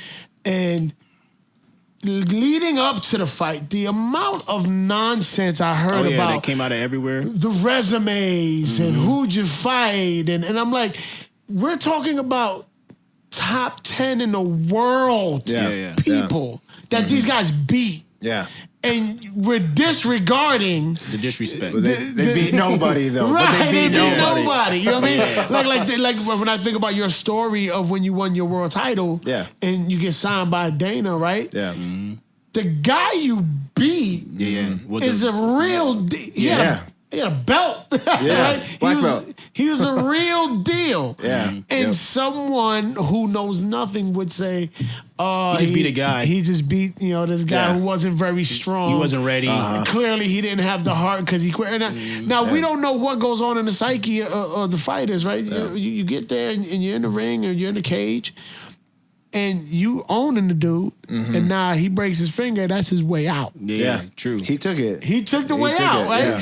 And leading up to the fight, the amount of nonsense I heard about that came out of everywhere. The resumes and who'd you fight, and I'm like, we're talking about top 10 in the world people that these guys beat. Yeah. And we're disregarding the disrespect. They beat nobody though. Right, but they beat nobody. You know what I mean? Like when I think about your story of when you won your world title, and you get signed by Dana, right? Yeah. The guy you beat is a real. He had a belt. Right? Black belt. He was a real deal. Yeah. And someone who knows nothing would say, he just beat a guy. He just beat, this guy who wasn't very strong. He wasn't ready. Clearly, he didn't have the heart because he quit. Now we don't know what goes on in the psyche of the fighters, right? You get there and you're in the ring or you're in the cage, and you owning the dude, and now he breaks his finger. That's his way out. Yeah, true. He took it. He took the way out, right? Yeah.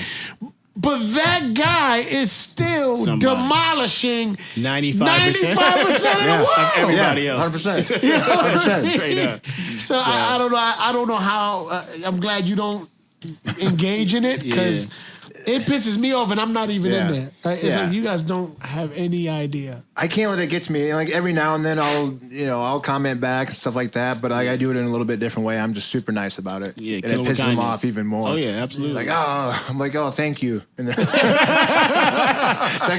But that guy is still demolishing 95% of the world. Of everybody else. 100%. 100%. Straight up. So I don't know. I don't know how. I'm glad you don't engage in it because it pisses me off, and I'm not even in there. Right? It's Yeah. like you guys don't have any idea. I can't let it get to me. Like every now and then, I'll comment back and stuff like that. But I do it in a little bit different way. I'm just super nice about it. Yeah, and it pisses them off even more. Oh yeah, absolutely. Like I'm like, oh, thank you. And then next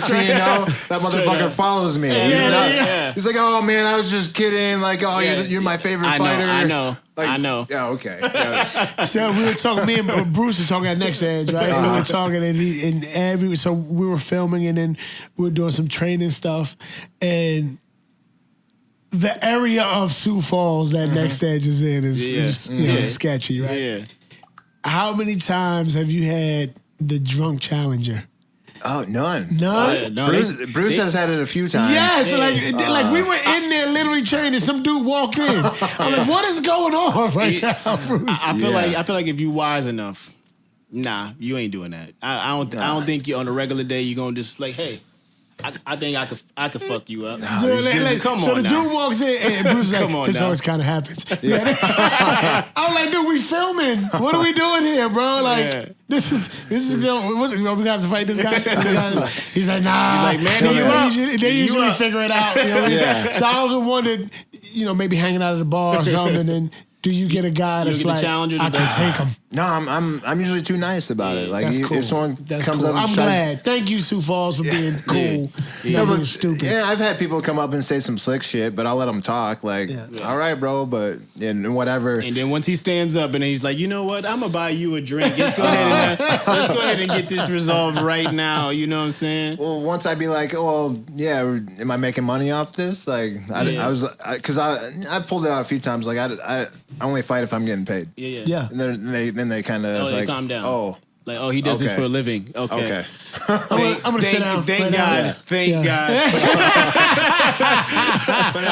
thing you know, that motherfucker follows me. He's like, oh man, I was just kidding. Like, oh, you're my favorite fighter. I know. Like, I know. Yeah, okay. Yeah. So we were talking. Me and Bruce was talking at Next Edge, right? And we were talking, so we were filming, and then we were doing some training stuff, and the area of Sioux Falls that Next Edge is in is sketchy, right? Yeah. How many times have you had the drunk challenger? Oh, none. None? No, Bruce has had it a few times. Yeah, so like we were in there literally training. Some dude walked in. I'm like, what is going on right now, Bruce? I feel like if you wise enough, nah, you ain't doing that. I don't think you on a regular day you're gonna just like, hey, I think I could fuck you up. Nah, come so on. So the dude walks in and Bruce is like, this always kind of happens. Yeah. I'm like, dude, we filming. What are we doing here, bro? Like, this is we gonna have to fight this guy. He's like, nah. He's like, man, they usually figure it out. You know what I mean? So I also wondered, maybe hanging out at the bar or something, and then do you get a guy that's like, I can take him? No, I'm usually too nice about it. Like that's cool. If someone comes up, I'm glad. Thank you, Sioux Falls, for being cool. No, but stupid. Yeah, I've had people come up and say some slick shit, but I'll let them talk. Like, all right, bro, but and whatever. And then once he stands up and he's like, you know what? I'm gonna buy you a drink. Let's go ahead and get this resolved right now. You know what I'm saying? Well, once I'd be like, oh, well, yeah, am I making money off this? Like, because I pulled it out a few times. Like, I only fight if I'm getting paid. Yeah. And then they kind of calm down. Oh, he does this for a living. Okay. I'm gonna sit down. Thank God. Thank God. But no,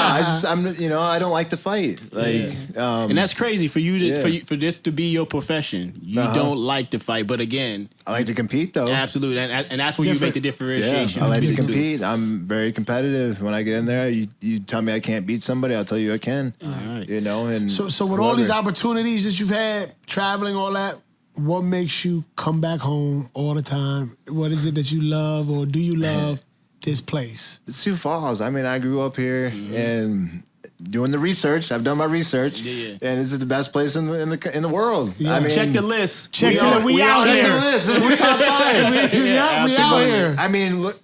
I don't like to fight. Like, and that's crazy for you to for this to be your profession. You don't like to fight, but again, I like to compete though. Absolutely, and that's where you make the differentiation. I like to compete. I'm very competitive. When I get in there, you tell me I can't beat somebody, I'll tell you I can. All right. And so with all these opportunities that you've had, traveling, all that. What makes you come back home all the time? What is it that you love, or do you love this place? It's Sioux Falls. I mean, I grew up here and doing the research. I've done my research, and this is the best place in the world. Yeah. I mean, check the list. We out here. Check the list. We're top 5. we out here. I mean, look,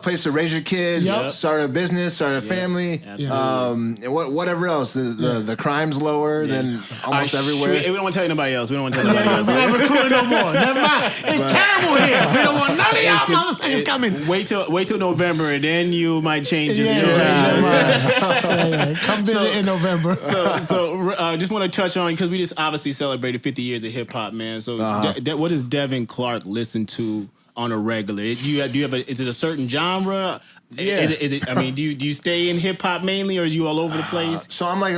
place to raise your kids, start a business, start a family, and whatever else. The crime's lower than almost everywhere. We don't want to tell anybody else. We don't want to tell anybody else. We're not recruiting no more. Never mind. It's terrible here. We don't want none of y'all motherfuckers coming. Wait till November, and then you might change your Come visit in November. So just want to touch on, because we just obviously celebrated 50 years of hip hop, man. So what does Devin Clark listen to on a regular? Do you have is it a certain genre? Yeah. Is it? I mean, do you stay in hip hop mainly, or is you all over the place? So I'm a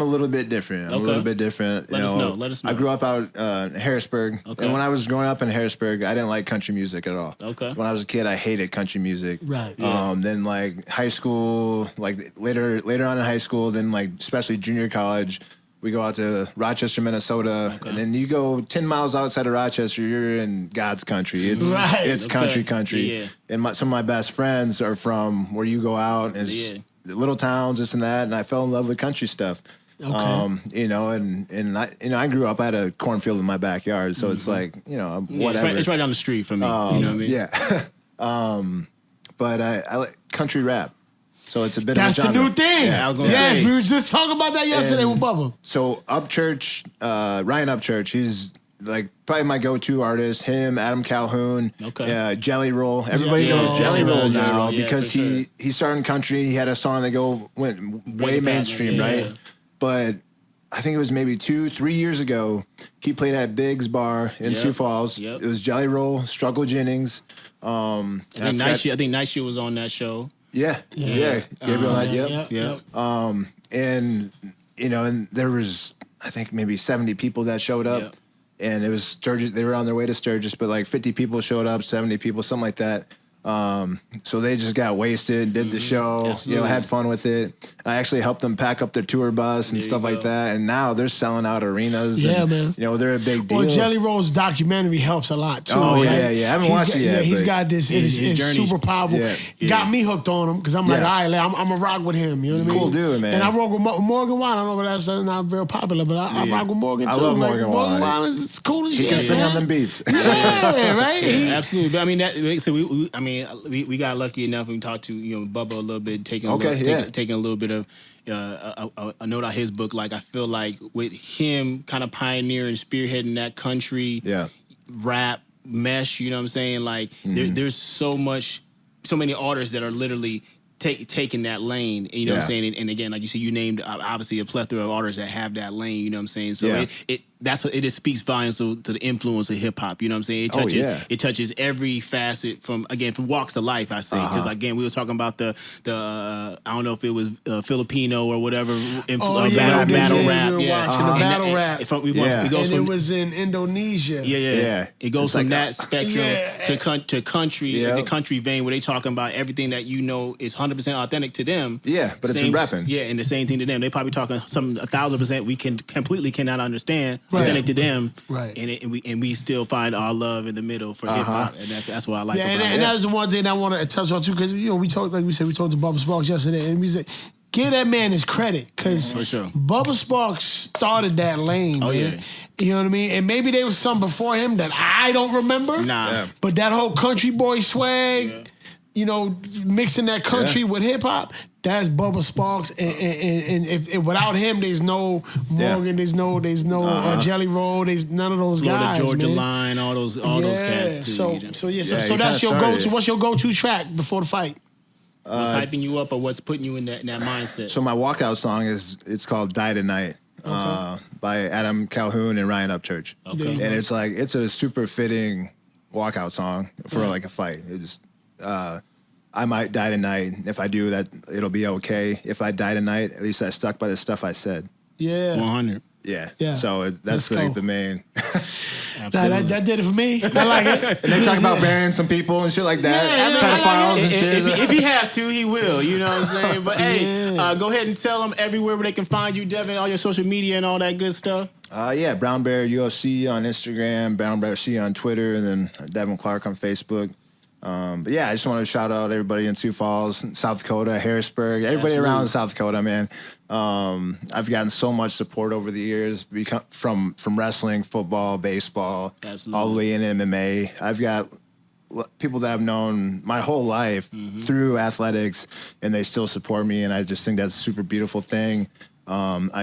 little bit different. I'm a little bit different. Let us know. I grew up out in Harrisburg, and when I was growing up in Harrisburg, I didn't like country music at all. Okay. When I was a kid, I hated country music. Right. Then like high school, like later on in high school, then like especially junior college. We go out to Rochester, Minnesota, and then you go 10 miles outside of Rochester, you're in God's country. It's country. Yeah. And some of my best friends are from where you go out, and it's little towns, this and that, and I fell in love with country stuff. Okay. I grew up, I had a cornfield in my backyard, so it's like, whatever. It's right down the street from me. You know what I mean? Yeah. But I like country rap. So it's a bit That's of a the genre. new thing. Yeah, I was gonna say. We were just talking about that yesterday with Bubba. So Upchurch, Ryan Upchurch, he's like probably my go-to artist. Him, Adam Calhoun, Jelly Roll. Everybody knows Jelly Roll now because he started in country. He had a song that went way mainstream, right? But I think it was maybe 2-3 years ago. He played at Big's Bar in Sioux Falls. It was Jelly Roll, Struggle Jennings. I think Nice Year was on that show. Yeah. Gabriel Knight, yep. And and there was, I think, maybe 70 people that showed up, and it was Sturgis. They were on their way to Sturgis, but like 50 people showed up, 70 people, something like that. So they just got wasted, did the show, Absolutely. had fun with it. I actually helped them pack up their tour bus and stuff like that. And now they're selling out arenas. Yeah, and, man. They're a big deal. Well, Jelly Roll's documentary helps a lot too. Oh, right? yeah. I haven't watched it yet. Yeah, he's but got this. It's journey. super powerful. Yeah. Got me hooked on him because I'm like, all right, I'm gonna rock with him. You know what I mean? Cool dude, man. And I rock with Morgan Wallen. I know that's not very popular, but I rock with Morgan too. I love Like, Morgan Wallen. Morgan Wallen is cool as shit. He can sing man. on them beats. Yeah, right. Absolutely. But I mean, we got lucky enough. We talked to Bubba a little bit, taking a little bit of a note out his book. Like I feel like with him kind of pioneering, spearheading that country rap mesh. You know what I'm saying? Like there's so many artists that are literally taking that lane. You know what I'm saying? And again, like you said, you named obviously a plethora of artists that have that lane. You know what I'm saying? So it just speaks volumes to the influence of hip hop. You know what I'm saying? It touches every facet from walks of life. I say because again, we was talking about the I don't know if it was Filipino or whatever battle rap. Battle rap. It was in Indonesia. Yeah. It goes from that spectrum to country, the country vein where they talking about everything that is 100% authentic to them. Yeah, but it's in rapping. Yeah, and the same thing to them. They probably talking some 1,000% we completely cannot understand. Authentic to them, right? And we still find our love in the middle for hip hop, and that's what I like. And that's the one thing I want to touch on too, because we talked, like we said, we talked to Bubba Sparks yesterday, and we said, give that man his credit, because for sure, Bubba Sparks started that lane. Oh man. yeah. You know what I mean? And maybe there was some before him that I don't remember. But that whole country boy swag, mixing that country with hip hop. That's Bubba Sparks, and if without him, there's no Morgan, there's no Jelly Roll, there's none of those guys. Georgia man. Line, all those cats too. So that's your go-to. What's your go-to track before the fight? What's hyping you up, or what's putting you in that mindset? So my walkout song it's called "Die Tonight" by Adam Calhoun and Ryan Upchurch. Okay, and it's a super fitting walkout song for like a fight. It just I might die tonight. If I do that, it'll be okay. If I die tonight, at least I stuck by the stuff I said. Yeah. 100. Yeah. So that's the main. That did it for me. I like it. And they talk about burying some people and shit like that. Pedophiles and shit. If he has to, he will. You know what I'm saying? But hey, go ahead and tell them everywhere where they can find you, Devin, all your social media and all that good stuff. Brown Bear UFC on Instagram, Brown Bear C on Twitter, and then Devin Clark on Facebook. But I just want to shout out everybody in Sioux Falls, South Dakota, Harrisburg, everybody around South Dakota, man. I've gotten so much support over the years from wrestling, football, baseball, all the way in MMA. I've got people that I've known my whole life through athletics, and they still support me, and I just think that's a super beautiful thing. I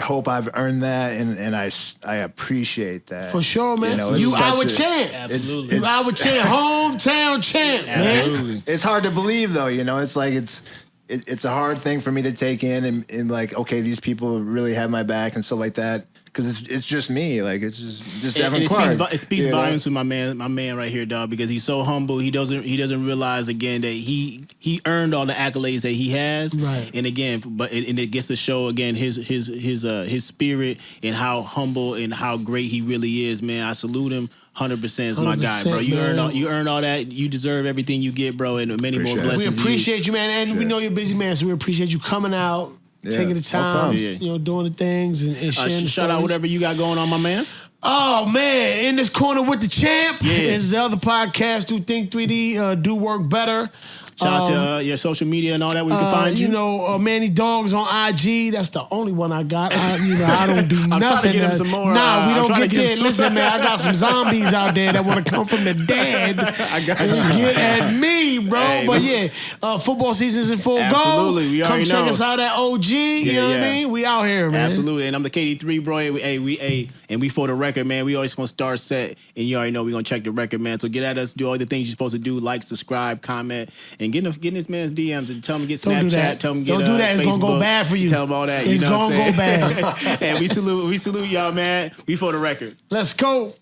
hope I've earned that, and I appreciate that. For sure, man. You our champ. Absolutely. You our champ. Hometown champ, man. It's hard to believe, though. It's like it's a hard thing for me to take in and like, okay, these people really have my back and stuff like that. Because it's just me, like it's just Devin Clark. It speaks volumes to my man right here, dog. Because he's so humble. He doesn't realize again that he earned all the accolades that he has. Right. And again, it gets to show again his spirit and how humble and how great he really is, man. I salute him 100%. Is my guy, bro. You earned all that. You deserve everything you get, bro, and many more blessings. We appreciate you, man, and we know you're a busy man, so we appreciate you coming out. Taking the time, doing the things and sharing the shout out whatever you got going on, my man. Oh, man. In this corner with the champ is the other podcast, Do Think 3D, Do Work Better. Shout out to your social media and all that where you can find you. Manny Dogs on IG. That's the only one I got. I don't do nothing. I'm trying to get him some more. Nah, we don't get there. Listen, man, I got some zombies out there that want to come from the dead. I got you. Get at me, bro. Hey, but football season's in full go. Absolutely. We already come check know. us out at OG. You know what I mean? We out here, man. Absolutely. And I'm the KD3, bro. And we for the record, man. We always gonna start set, and you already know we gonna check the record, man. So get at us, do all the things you're supposed to do, like, subscribe, comment, and get in this man's DMs and tell him to get Snapchat, tell him to get Don't do that. It's Facebook, gonna go bad for you. Tell him all that. It's you know gonna what I'm go bad. And we salute y'all, man. We for the record. Let's go.